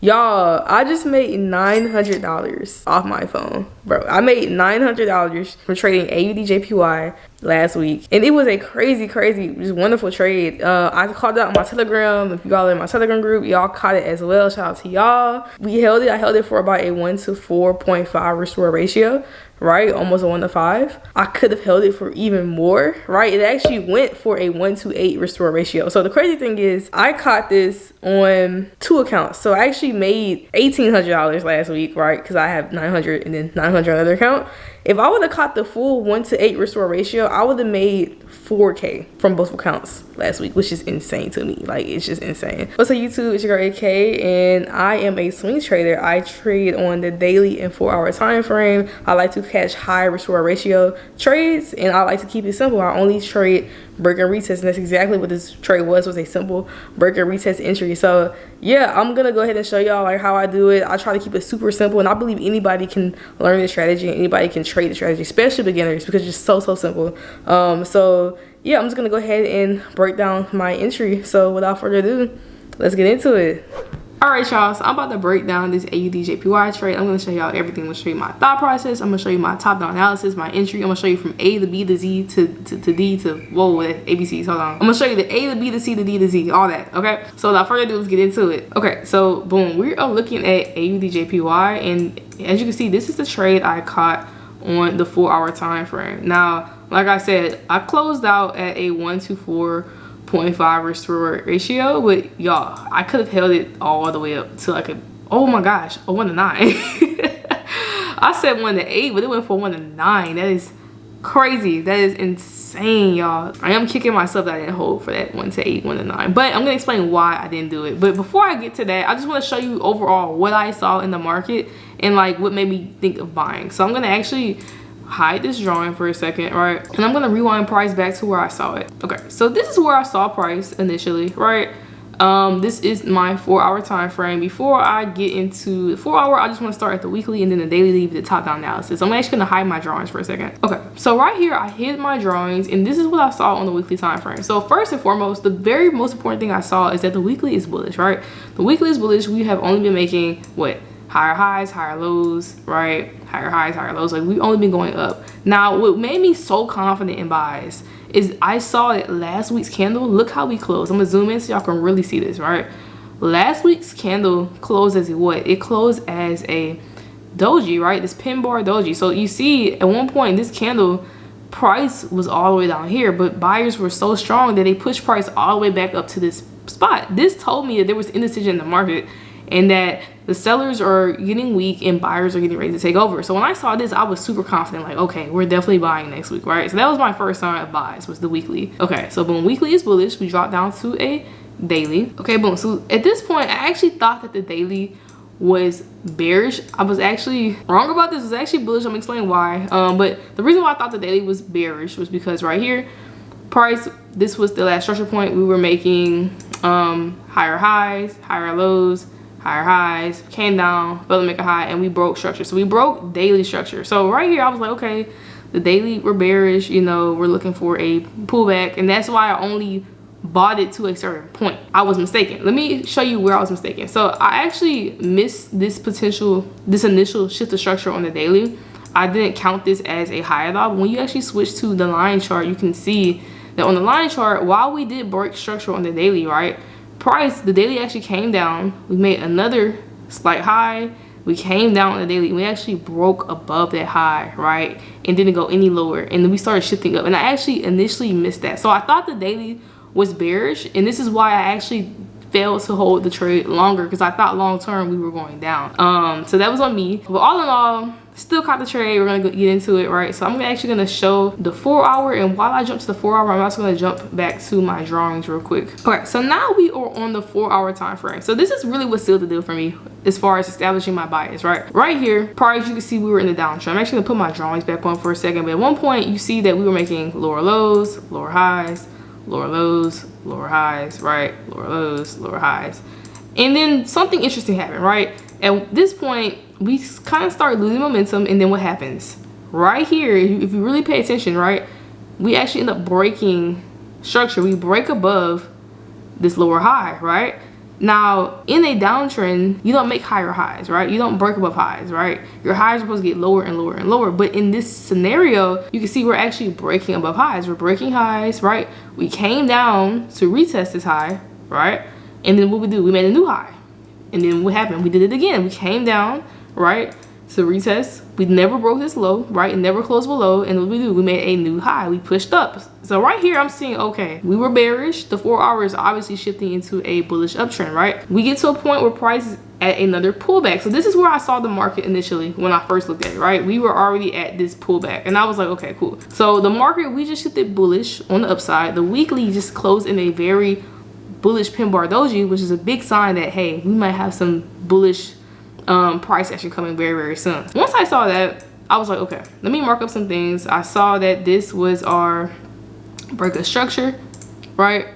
Y'all, I just made $900 off my phone. Bro, I made $900 from trading AUDJPY last week. And it was a crazy, just wonderful trade. I called it out on my Telegram. If y'all are in my Telegram group, y'all caught it as well. Shout out to y'all. We held it. I held it for about a 1 to 4.5 restore ratio, right? Almost a 1 to 5. I could have held it for even more, right? It actually went for a 1 to 8 restore ratio. So the crazy thing is I caught this on 2 accounts. So I actually made $1,800 last week, right? Because I have 900 and then 900 on another account. If I would have caught the full 1 to 8 restore ratio, I would have made $4K from both accounts last week, which is insane to me. Like, it's just insane. What's up, YouTube? It's your girl AK, and I am a swing trader. I trade on the daily and 4-hour time frame. I like to catch high restore ratio trades, and I like to keep it simple. I only trade break and retest, and that's exactly what this trade was a simple break and retest entry. So yeah, I'm gonna go ahead and show y'all like how I do it. I try to keep it super simple, and I believe anybody can learn this strategy and anybody can trade the strategy, especially beginners, because it's just so simple. So yeah, I'm just gonna go ahead and break down my entry. So without further ado, let's get into it. All right, y'all, so I'm about to break down this AUDJPY trade. I'm gonna show y'all everything. I'm gonna show you my thought process. I'm gonna show you my top-down analysis, my entry. I'm gonna show you from A to B to Z to D to, whoa, ABCs, hold on. I'm gonna show you the A to B to C to D to Z, all that, okay? So without further ado, let's get into it. Okay, so boom, we are looking at AUDJPY, and as you can see, this is the trade I caught on the 4-hour time frame. Now, like I said, I closed out at a 1 to 4.5 restore ratio, but y'all, I could have held it all the way up to like a, oh my gosh, a 1 to 9. I said 1 to 8, but it went for 1 to 9. That is crazy. That is insane, y'all. I am kicking myself that I didn't hold for that 1 to 8, 1 to 9, but I'm gonna explain why I didn't do it. But before I get to that, I just want to show you overall what I saw in the market and like what made me think of buying. So I'm gonna actually hide this drawing for a second, right? And I'm gonna rewind price back to where I saw it. Okay, so this is where I saw price initially, right? This is my 4-hour time frame. Before I get into the 4-hour, I just want to start at the weekly and then the daily, leave the top down analysis. I'm actually gonna hide my drawings for a second. Okay, so right here I hid my drawings, and this is what I saw on the weekly time frame. So first and foremost, the very most important thing I saw is that the weekly is bullish, right? The weekly is bullish. We have only been making what? Higher highs, higher lows, right? Higher highs, higher lows. Like, we've only been going up. Now, what made me so confident in buys is I saw that last week's candle, look how we closed. I'm gonna zoom in so y'all can really see this, right? Last week's candle closed as a what? It closed as a doji, right? This pin bar doji. So you see at one point this candle price was all the way down here, but buyers were so strong that they pushed price all the way back up to this spot. This told me that there was indecision in the market and that the sellers are getting weak and buyers are getting ready to take over. So when I saw this, I was super confident, like, okay, we're definitely buying next week, right? So that was my first sign of buys, was the weekly. Okay, so boom, weekly is bullish. We dropped down to a daily. Okay, boom. So at this point, I actually thought that the daily was bearish. I was actually wrong about this. It was actually bullish. I'm explaining why. But the reason why I thought the daily was bearish was because right here, price, this was the last structure point. We were making higher highs, higher lows, higher highs, came down, failed to make a high, and we broke structure. So we broke daily structure. So right here I was like, okay, the daily, we're bearish, you know, we're looking for a pullback, and that's why I only bought it to a certain point. I was mistaken. Let me show you where I was mistaken. So I actually missed this initial shift of structure on the daily. I didn't count this as a high at all, but when you actually switch to the line chart, you can see that on the line chart, while we did break structure on the daily, right, price, the daily actually came down. We made another slight high. We came down on the daily. We actually broke above that high, right, and didn't go any lower. And then we started shifting up. And I actually initially missed that. So I thought the daily was bearish, and this is why I actually failed to hold the trade longer, because I thought long term we were going down. So that was on me. But all in all, still caught the trade. We're gonna get into it, right? So I'm actually gonna show the 4-hour, and while I jump to the 4-hour, I'm also gonna jump back to my drawings real quick. Okay, so now we are on the 4-hour time frame. So this is really what sealed the deal for me as far as establishing my bias, right? Right here, prior, you can see we were in the downtrend. I'm actually gonna put my drawings back on for a second, but at one point you see that we were making lower lows, lower highs, lower lows, lower highs, right? Lower lows, lower highs. And then something interesting happened, right? At this point, we kind of start losing momentum, and then what happens? Right here, if you really pay attention, right, we actually end up breaking structure. We break above this lower high, right? Now, in a downtrend, you don't make higher highs, right? You don't break above highs, right? Your highs are supposed to get lower and lower and lower. But in this scenario, you can see we're actually breaking above highs. We're breaking highs, right? We came down to retest this high, right? And then what we do? We made a new high. And then what happened? We did it again. We came down, right, to retest. We never broke this low, right? It never closed below. And what we do? We made a new high. We pushed up. So right here, I'm seeing, okay, we were bearish. The 4 hours obviously shifting into a bullish uptrend, right? We get to a point where price is at another pullback. So this is where I saw the market initially when I first looked at it, right? We were already at this pullback. And I was like, okay, cool. So the market, we just shifted bullish on the upside. The weekly just closed in a very bullish pin bar doji, which is a big sign that, hey, we might have some bullish price action coming very, very soon. Once I saw that, I was like, okay, let me mark up some things. I saw that this was our break of structure, right,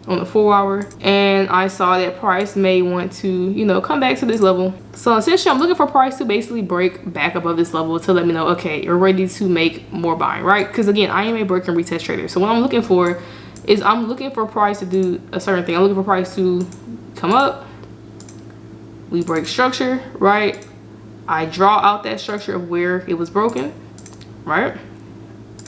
on the 4 hour, and I saw that price may want to, you know, come back to this level. So essentially, I'm looking for price to basically break back above this level to let me know, okay, you're ready to make more buying, right? Because again, I am a break and retest trader. So what I'm looking for is I'm looking for price to do a certain thing. I'm looking for price to come up. We break structure, right? I draw out that structure of where it was broken, right?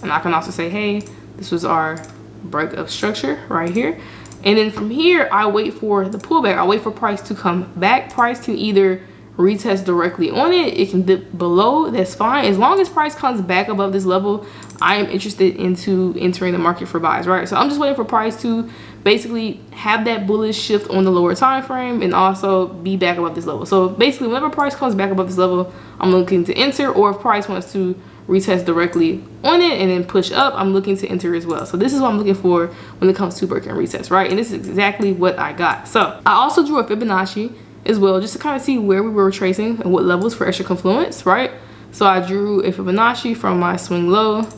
And I can also say, hey, this was our break of structure right here. And then from here, I wait for the pullback. I wait for price to come back. Price can either retest directly on it. It can dip below. That's fine. As long as price comes back above this level, I am interested into entering the market for buys, right? So I'm just waiting for price to basically have that bullish shift on the lower time frame and also be back above this level. So basically, whenever price comes back above this level, I'm looking to enter, or if price wants to retest directly on it and then push up, I'm looking to enter as well. So this is what I'm looking for when it comes to break and retest, right? And this is exactly what I got. So I also drew a Fibonacci as well, just to kind of see where we were tracing and what levels for extra confluence, right? So I drew a Fibonacci from my swing low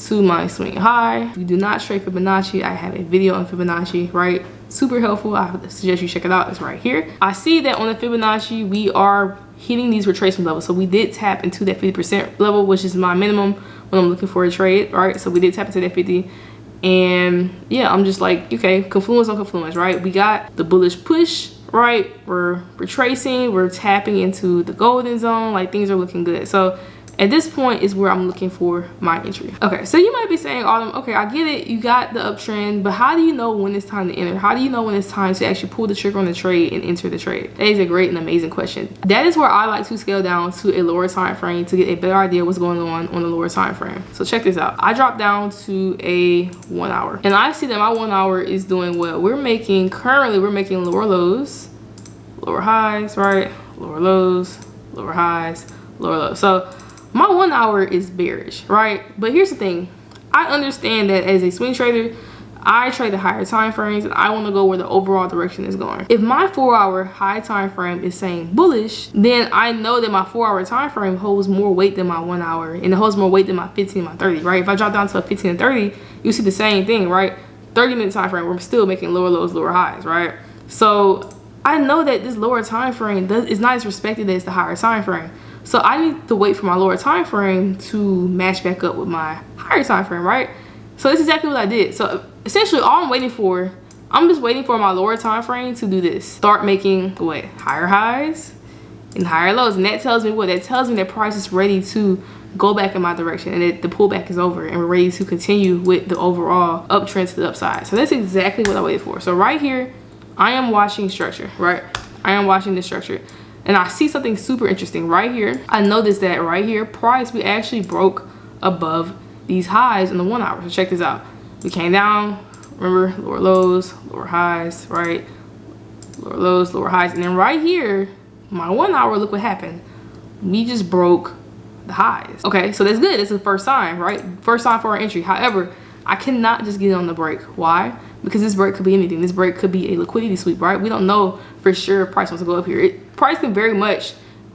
to my swing high. If you do not trade Fibonacci, I have a video on Fibonacci, right? Super helpful. I suggest you check it out. It's right here. I see that on the Fibonacci, we are hitting these retracement levels. So we did tap into that 50% level, which is my minimum when I'm looking for a trade, right? So we did tap into that 50. And yeah, I'm just like, okay, confluence on confluence, right? We got the bullish push, right? We're retracing, we're tapping into the golden zone, like things are looking good. So at this point is where I'm looking for my entry. Okay, so you might be saying, Autumn, okay, I get it, you got the uptrend, but how do you know when it's time to enter? How do you know when it's time to actually pull the trigger on the trade and enter the trade? That is a great and amazing question. That is where I like to scale down to a lower time frame to get a better idea what's going on the lower time frame. So check this out. I dropped down to a 1 hour, and I see that my 1 hour is doing well. Currently we're making lower lows, lower highs, right? Lower lows, lower highs, lower lows. So my 1 hour is bearish, right? But here's the thing. I understand that as a swing trader, I trade the higher time frames and I want to go where the overall direction is going. If my 4 hour high time frame is saying bullish, then I know that my 4 hour time frame holds more weight than my 1 hour, and it holds more weight than my 15 and my 30, right? If I drop down to a 15 and 30, you see the same thing, right? 30-minute time frame, we're still making lower lows, lower highs, right? So I know that this lower time frame is not as respected as the higher time frame. So I need to wait for my lower time frame to match back up with my higher time frame, right? So that's exactly what I did. So essentially all I'm just waiting for my lower time frame to do this. Start making what? Higher highs and higher lows. And that tells me what? That tells me that price is ready to go back in my direction and that the pullback is over and we're ready to continue with the overall uptrend to the upside. So that's exactly what I waited for. So right here, I am watching structure, right? I am watching this structure. And I see something super interesting right here. I noticed that right here, price, we actually broke above these highs in the 1 hour. So check this out. We came down, remember, lower lows, lower highs, right? Lower lows, lower highs. And then right here, my 1 hour, look what happened. We just broke the highs. Okay, so that's good. That's the first sign, right? First sign for our entry. However, I cannot just get on the break. Why? Because this break could be anything. This break could be a liquidity sweep, right? We don't know for sure if price wants to go up here. Price can very much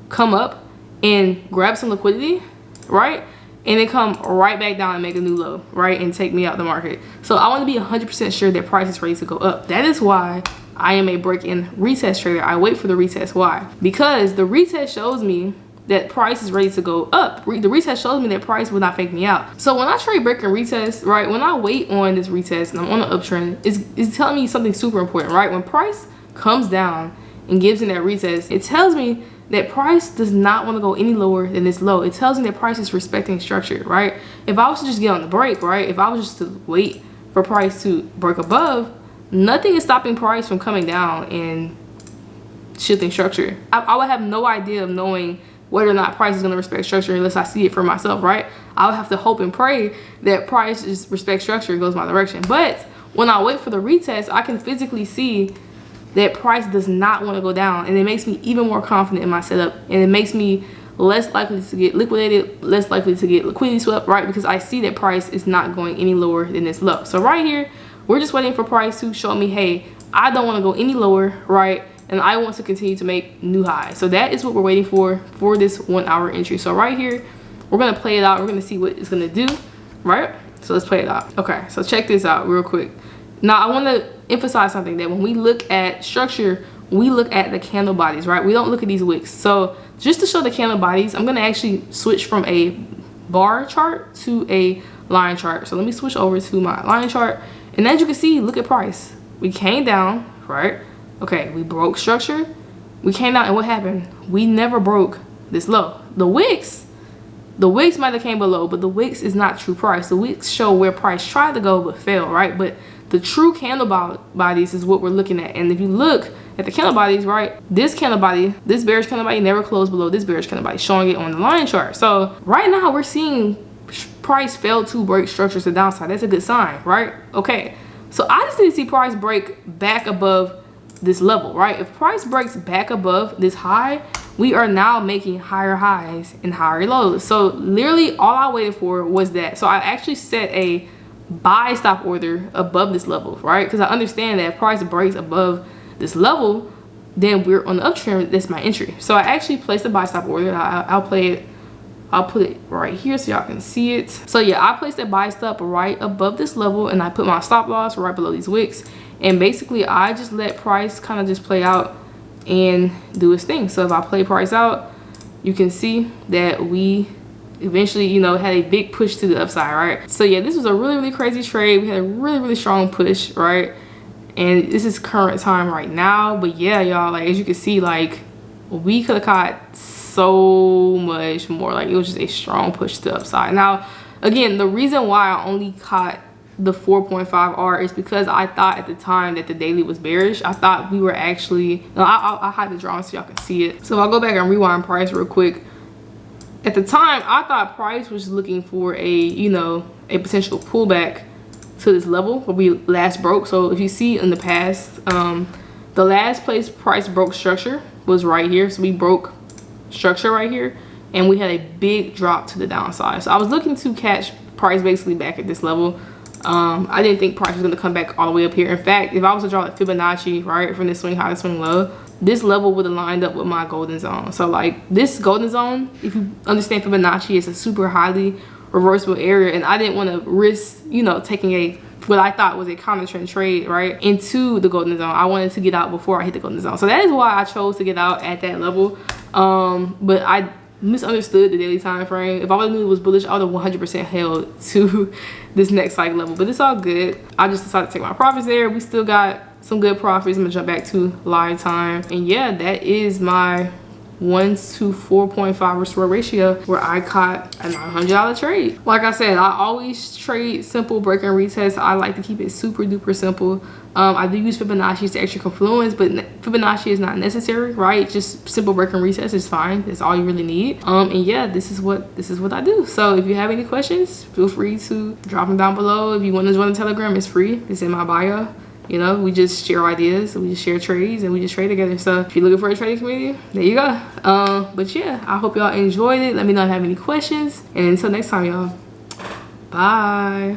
come up and grab some liquidity, right? And then come right back down and make a new low, right? And take me out the market. So I want to be 100% sure that price is ready to go up. That is why I am a break and retest trader. I wait for the retest. Why? Because the retest shows me that price is ready to go up. The retest shows me that price will not fake me out. So when I trade break and retest, right, when I wait on this retest and I'm on the uptrend, it's telling me something super important, right? When price comes down and gives in that retest, it tells me that price does not want to go any lower than this low. It tells me that price is respecting structure, right? If I was to just get on the break, right? If I was just to wait for price to break above, nothing is stopping price from coming down and shifting structure. I would have no idea of knowing whether or not price is going to respect structure unless I see it for myself, right? I would have to hope and pray that price is respect structure and goes my direction. But when I wait for the retest, I can physically see that price does not want to go down, and it makes me even more confident in my setup, and it makes me less likely to get liquidated, less likely to get liquidity swept, right? Because I see that price is not going any lower than this low. So right here, we're just waiting for price to show me, hey, I don't want to go any lower, right? And I want to continue to make new highs. So that is what we're waiting for this 1 hour entry. So right here, we're gonna play it out. We're gonna see what it's gonna do, right? So let's play it out. Okay, so check this out real quick. Now I want to emphasize something, that when we look at structure, we look at the candle bodies, right? We don't look at these wicks. So just to show the candle bodies, I'm gonna actually switch from a bar chart to a line chart. So let me switch over to my line chart. And as you can see, look at price. We came down, right? Okay, we broke structure. We came down, and what happened? We never broke this low. The wicks might have came below, but the wicks is not true price. The wicks show where price tried to go but failed, right? But the true candle bodies is what we're looking at. And if you look at the candle bodies, right, this candle body, this bearish candle body never closed below this bearish candle body, showing it on the line chart. So right now we're seeing price fail to break structures to the downside. That's a good sign, right? Okay, so I just need to see price break back above this level, right? If price breaks back above this high, we are now making higher highs and higher lows. So literally all I waited for was that. So I actually set a buy stop order above this level, right? Because I understand that if price breaks above this level, then we're on the uptrend. That's my entry. So I actually placed a buy stop order. I'll put it right here so y'all can see it. So yeah, I placed that buy stop right above this level, and I put my stop loss right below these wicks. And basically I just let price kind of just play out and do its thing. So if I play price out, you can see that we eventually, you know, had a big push to the upside, right? So yeah, this was a really crazy trade. We had a really strong push, right? And this is current time right now. But yeah, y'all, like as you can see, like we could have caught so much more. Like it was just a strong push to the upside. Now again, the reason why I only caught the 4.5R is because I thought at the time that the daily was bearish. I thought we were actually, I'll hide the drawing so y'all can see it. So I'll go back and rewind price real quick. At the time, I thought price was looking for a, you know, a potential pullback to this level where we last broke. So if you see in the past, the last place price broke structure was right here. So we broke structure right here, and we had a big drop to the downside. So I was looking to catch price basically back at this level. I didn't think price was going to come back all the way up here. In fact, if I was to draw the Fibonacci, right, from this swing high to swing low, this level would have lined up with my golden zone. So like this golden zone, if you understand Fibonacci, it's a super highly reversible area, and I didn't want to risk, you know, taking a what I thought was a counter trend trade right into the golden zone. I wanted to get out before I hit the golden zone. So that is why I chose to get out at that level. But I misunderstood the daily time frame. If I would have knew it was bullish, I would have 100% held to this next cycle level. But it's all good. I just decided to take my profits there. We still got some good profits. I'm gonna jump back to live time, and yeah, that is my 1 to 4.5 restore ratio where I caught a $900 trade. Like I said, I always trade simple break and retest. I like to keep it super duper simple. I do use Fibonacci to extra confluence, but Fibonacci is not necessary, right? Just simple break and retest is fine. That's all you really need. And yeah, this is what I do. So if you have any questions, feel free to drop them down below. If you want to join the Telegram, it's free. It's in my bio. You know, we just share ideas, we just share trades, and we just trade together. So if you're looking for a trading community, there you go. But yeah, I hope y'all enjoyed it. Let me know if you have any questions. And until next time, y'all. Bye.